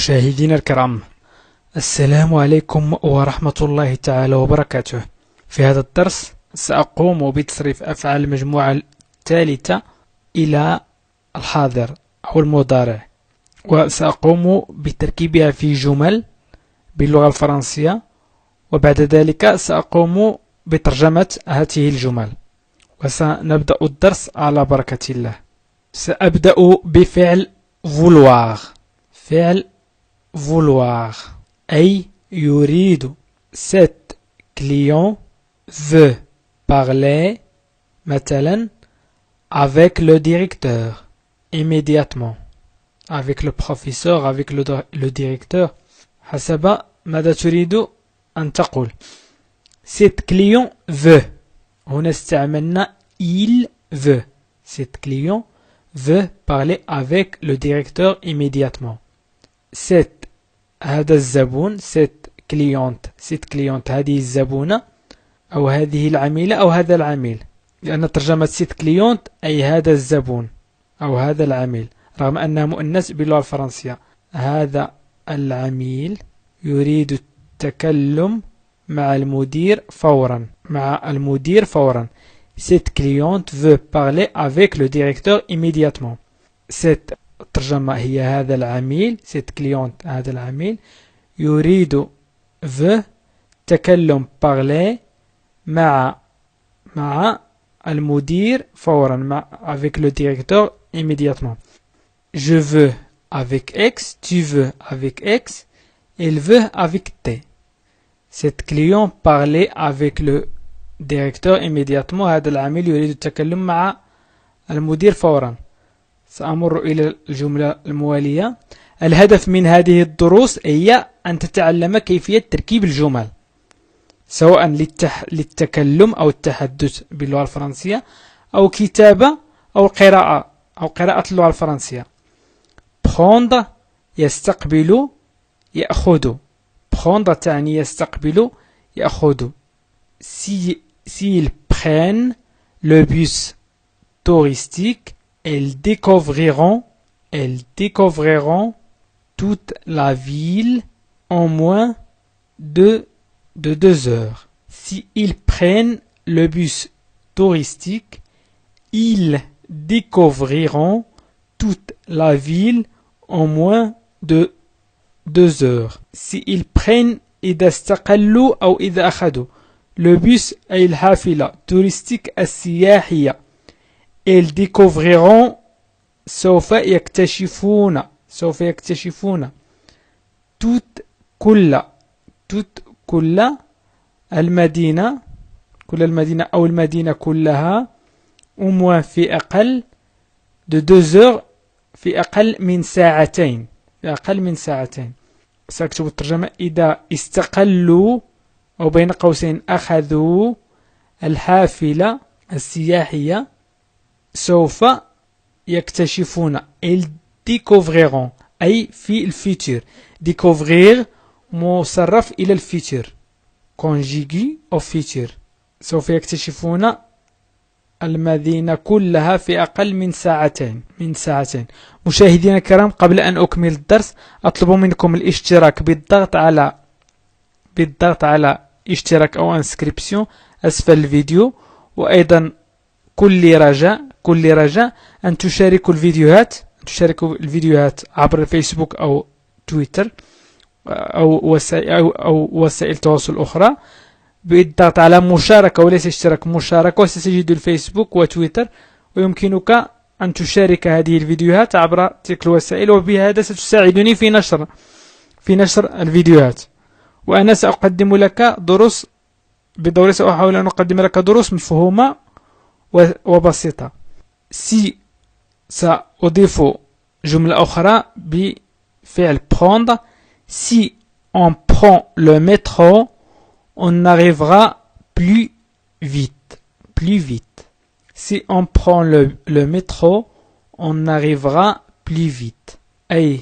مشاهدينا الكرام، السلام عليكم ورحمة الله تعالى وبركاته. في هذا الدرس سأقوم بتصريف أفعال المجموعة الثالثة إلى الحاضر أو المضارع، وسأقوم بتركيبها في جمل باللغة الفرنسية، وبعد ذلك سأقوم بترجمة هذه الجمل، وسنبدأ الدرس على بركة الله. سأبدأ بفعل vouloir. فعل vouloir أي يريد. Cet client veut parler مثلا avec le directeur immédiatement, avec le professeur, avec le directeur، حسب ماذا تريد أن تقول. Cet client veut، هنا استعملنا il veut. Cet client veut parler avec le directeur immédiatement. Cette هذا الزبون، cette cliente هذه الزبونة أو هذه العميلة أو هذا العميل، لأن ترجمة cette cliente أي هذا الزبون أو هذا العميل، رغم أنها مؤنث باللغة الفرنسية. هذا العميل يريد التكلم مع المدير فورا. Cette cliente veut parler avec le directeur immédiatement. Cette الترجمة هي هذا العميل، cette cliente هذا العميل يريد veut تكلم parler مع المدير فورا، avec le directeur immédiatement. Je veux avec X, tu veux avec X, il veut avec T. Cette cliente parler avec le directeur immédiatement. هذا العميل يريد التكلم مع المدير فورا. سأمر إلى الجملة الموالية. الهدف من هذه الدروس هي أن تتعلم كيفية تركيب الجمل، سواء للتكلم أو التحدث باللغة الفرنسية، أو كتابة أو قراءة اللغة الفرنسية. prendre يستقبل يأخذ. prendre تعني يستقبل يأخذ. S'ils prennent le bus touristique, ils découvriront toute la ville en moins de 2 heures. S'ils prennent le bus touristique, ils découvriront toute la ville en moins de 2 heures. S'ils prennent إذا استقلوا أو إذا أخذوا. Le bus أي الحافلة، touristique السياحية. Ils découvriront سوف يكتشفون كل المدينة، أو المدينة كلها، au moins في أقل de 2 heures، في أقل من ساعتين. سأكتب الترجمة. إذا استقلوا أو بين قوسين أخذوا الحافلة السياحية سوف يكتشفون. ils découvriront أي في الفيتور. découvrir مصرف إلى الفيتور، conjugué au futur. سوف يكتشفون المدينة كلها في أقل من ساعتين. مشاهدينا الكرام، قبل أن أكمل الدرس أطلب منكم الاشتراك بالضغط على اشتراك أو انسكريبسيون أسفل الفيديو، وأيضا كل رجاء أن تشاركوا الفيديوهات عبر الفيسبوك أو تويتر أو وسائل التواصل الأخرى بالضغط على مشاركة وليس اشتراك، مشاركة، وستجد الفيسبوك وتويتر، ويمكنك أن تشارك هذه الفيديوهات عبر تلك الوسائل، وبهذا ستساعدني في نشر الفيديوهات. وأنا سأقدم لك دروس، بدوري سأحاول أن أقدم لك دروس مفهومة وبسيطة. سأضيف جملة أخرى بفعل prendre. Si on prend le métro, on arrivera plus vite. Si on prend le métro, on arrivera plus vite. أي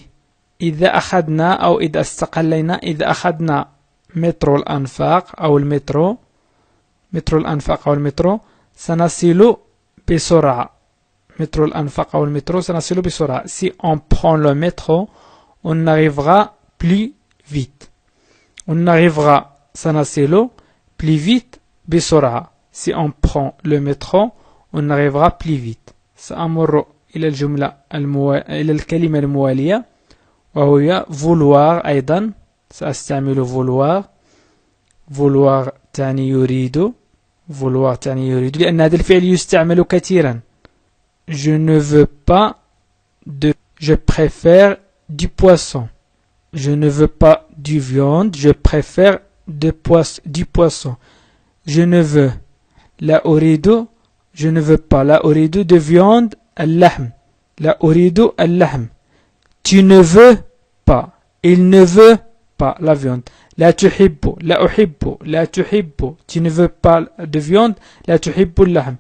إذا أخذنا أو إذا استقلينا، إذا أخذنا مترو الأنفاق أو المترو سنصل بسرعة. Si on prend le métro, on arrivera plus vite. On arrivera سنصل plus vite بسرعة. Si on prend le métro, on arrivera plus vite. سأمر إلى إلى الكلمة الموالية وهي vouloir أيضا. سأستعمل vouloir. vouloir تعني يريد. vouloir تعني يريد لأن هذا الفعل يستعمل كثيرا. Je ne veux pas de... Je préfère du poisson. Je ne veux pas du viande. Je préfère du poisson. Je ne veux. لا أريد. Je ne veux pas. لا أريد de viande. اللحم. لا أريد اللحم. Tu ne veux pas. Il ne veut pas la viande. لا تحب. لا أحب. لا تحب. Tu ne veux pas de viande. لا تحب اللحم.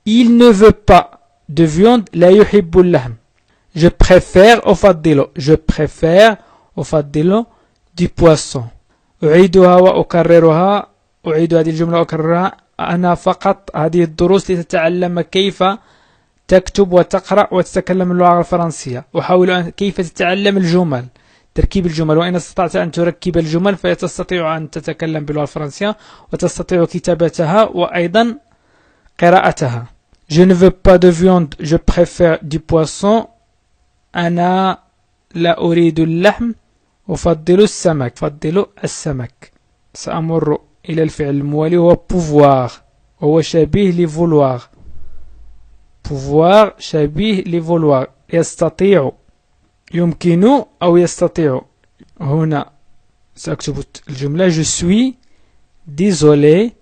Il ne veut pas de viande. لا يحب اللحم. Je préfère أفضل. Je préfère أفضل du poisson. أعيدها وأكررها. أعيد هذه الجملة وأكررها. أنا فقط هذه الدروس لتتعلم كيف تكتب وتقرأ وتتكلم اللغة الفرنسية. أحاول كيف تتعلم الجمل. تركيب الجمل. وإن استطعت أن تركب الجمل فتستطيع أن تتكلم باللغة الفرنسية وتستطيع كتابتها وأيضا قراءتها. Je ne veux pas de viande. Je préfère du poisson. أنا لا أريد اللحم. أفضل السمك. أفضل السمك. سأمر إلى الفعل الموالي هو pouvoir وهو شبيه لvouloir. pouvoir شبيه لvouloir. يستطيع. يمكن أو يستطيع. هنا سأكتب الجملة Je suis désolé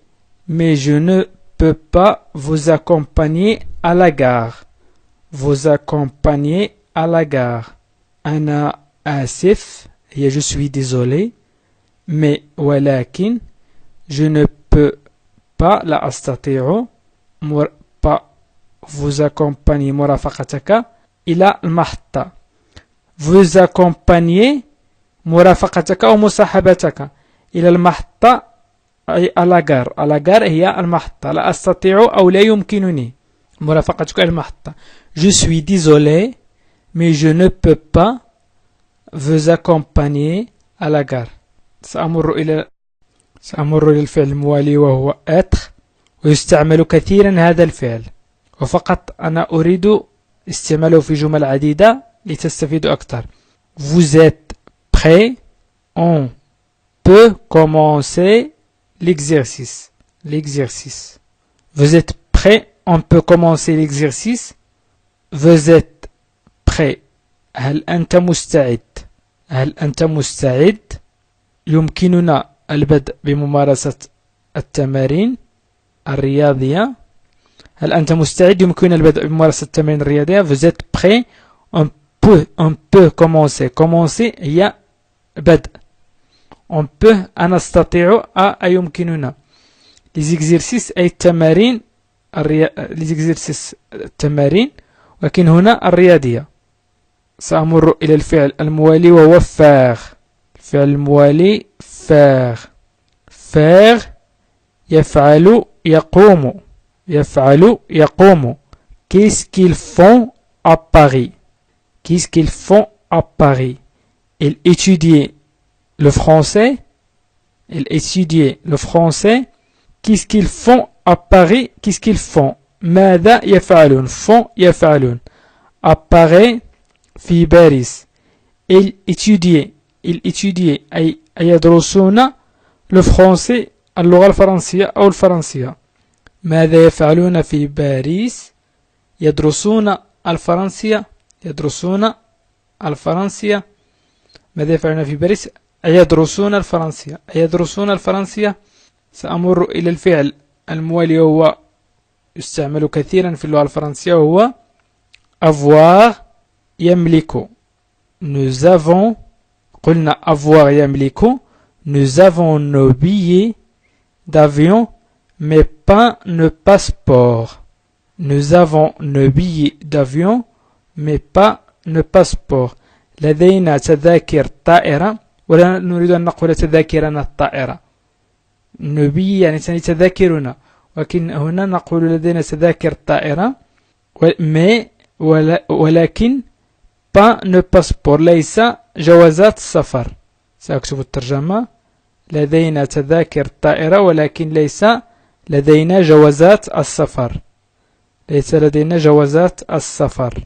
mais je ne peux pas vous accompagner à la gare. Vous accompagner à la gare. أنا آسف. هي je suis désolé mais ولكن je ne peux pas لا أستطيع pas vous accompagner مرافقتك إلى المحطة. vous accompagner مرافقتك أو مصاحبتك إلى المحطة أي à la gare. à la gare هي المحطة. لا أستطيع أو لا يمكنني مرافقتك إلى المحطة. je suis désolé mais je ne peux pas vous accompagner à la gare. سأمر إلى الفعل الموالي وهو être ويستعمل كثيرا هذا الفعل وفقط أنا أريد استعماله في جمل عديدة لتستفيدوا أكثر. Vous êtes prêts? On peut commencer l'exercice. l'exercice. Vous êtes prêts? On peut commencer l'exercice. Vous êtes prêts. هل أنت مستعد؟ هل أنت مستعد؟ يمكننا البدء بممارسة التمارين الرياضية. هل أنت مستعد؟ يمكننا البدء بممارسة التمارين الرياضية. Vous êtes prêts? On peut commencer. commencer هي بدء. On peut أنا أستطيع يمكننا. les exercices أي التمارين les exercices التمارين ولكن هنا الرياضية. سأمر إلى الفعل الموالي وهو faire. الفعل الموالي faire. faire يفعل يقوم. يفعل يقوم. Qu'est-ce qu'ils font à Paris? Qu'est-ce qu'ils font à Paris? Ils étudiaient le français. Ils étudiaient le français. Qu'est-ce qu'ils font à Paris? Qu'est-ce qu'ils font? ماذا يفعلون؟ font يفعلون. à Paris في باريس. Ils étudiaient أي يدرسون le français اللغة الفرنسية أو الفرنسية. ماذا يفعلون في باريس؟ يدرسون الفرنسية. يدرسون الفرنسية. ماذا يفعلون في باريس؟ يدرسون الفرنسية. يدرسون الفرنسية. سأمر إلى الفعل الموالي وهو يستعمل كثيرا في اللغة الفرنسية وهو avoir يملك. Nous avons قلنا avoir يملك. Nous avons nos billets d'avion mais pas nos passeports. Nous avons nos billets d'avion mais pas nos passeports. لدينا تذاكر طائرة ولا نريد أن نقول تذاكرنا الطائرة. nos billets يعني تذاكرنا ولكن هنا نقول لدينا تذاكر طائرة ولكن pas ne passeport ليس جوازات السفر. سأكتب الترجمة. لدينا تذاكر الطائرة ولكن ليس لدينا جوازات السفر. ليس لدينا جوازات السفر.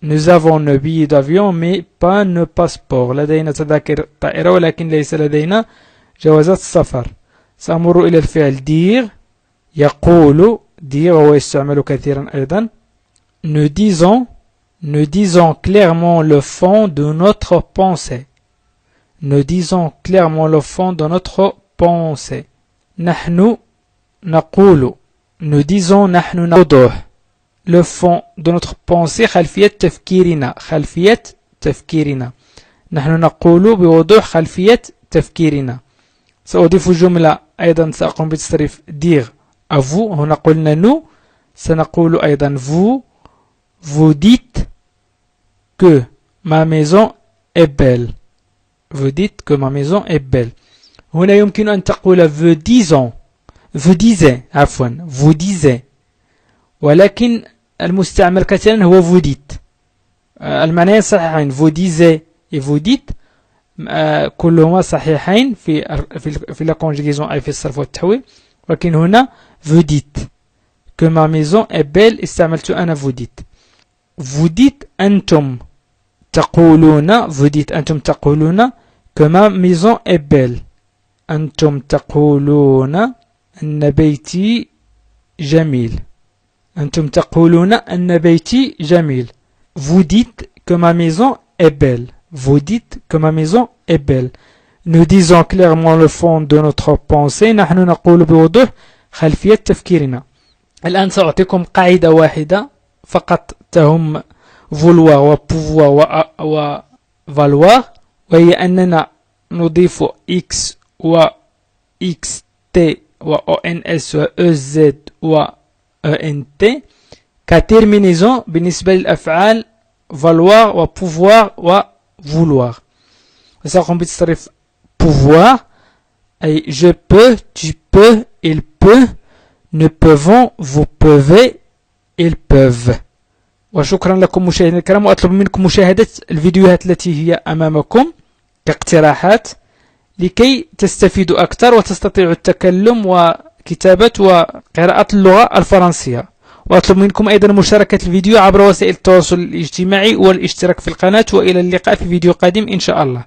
Nous avons nos billets d'avion mais pas nos passeports. لدينا تذاكر الطائرة ولكن ليس لدينا جوازات السفر. سأمر إلى الفعل dire. يقول dire وهو يستعمل كثيرا أيضا. Nous disons clairement le fond de notre pensée. Nous disons clairement le fond de notre pensée. نحن نقول. Nous disons نحن نوضح. Le fond de notre pensée خلفية تفكيرنا. خلفية تفكيرنا. نحن نقول بوضوح خلفية تفكيرنا. سأضيف جملة أيضا سأقوم بتصريف dire à vous. هنا قلنا nous. سنقول أيضا vous dites que ma maison est belle. Vous dites que ma maison est belle. هنا يمكن أن تقول vous disiez عفوا vous disiez ولكن المستعمل كثيرا هو vous dites. المعنيين صحيحين vous disiez et vous dites كلهما صحيحين في la conjugaison أي في الصرف والتحويل ولكن هنا vous dites que ma maison est belle استعملت أنا vous dites. Vous dites أنتم تقولون vous dites أنتم تقولون que ma maison est belle. أنتم تقولون أن بيتي جميل. أنتم تقولون أن بيتي جميل. Vous dites que ma maison est belle. Vous dites que ma maison est belle. Nous disons clairement le fond de notre pensée. نحن نقول بوضوح خلفية تفكيرنا. الآن سأعطيكم قاعدة واحدة فقط تهم vouloir و pouvoir و valoir وهي أننا نضيف x و xt و ons و ez و ent كترمينيزون بالنسبة للأفعال valoir و pouvoir و vouloir. سأقوم بتصريف pouvoir أي je peux, tu peux, il peut, nous pouvons, vous pouvez, ils peuvent. وشكرا لكم مشاهدينا الكرام وأطلب منكم مشاهدة الفيديوهات التي هي أمامكم كاقتراحات لكي تستفيدوا أكثر وتستطيعوا التكلم وكتابة وقراءة اللغة الفرنسية. وأطلب منكم أيضا مشاركة الفيديو عبر وسائل التواصل الاجتماعي والاشتراك في القناة. وإلى اللقاء في فيديو قادم إن شاء الله.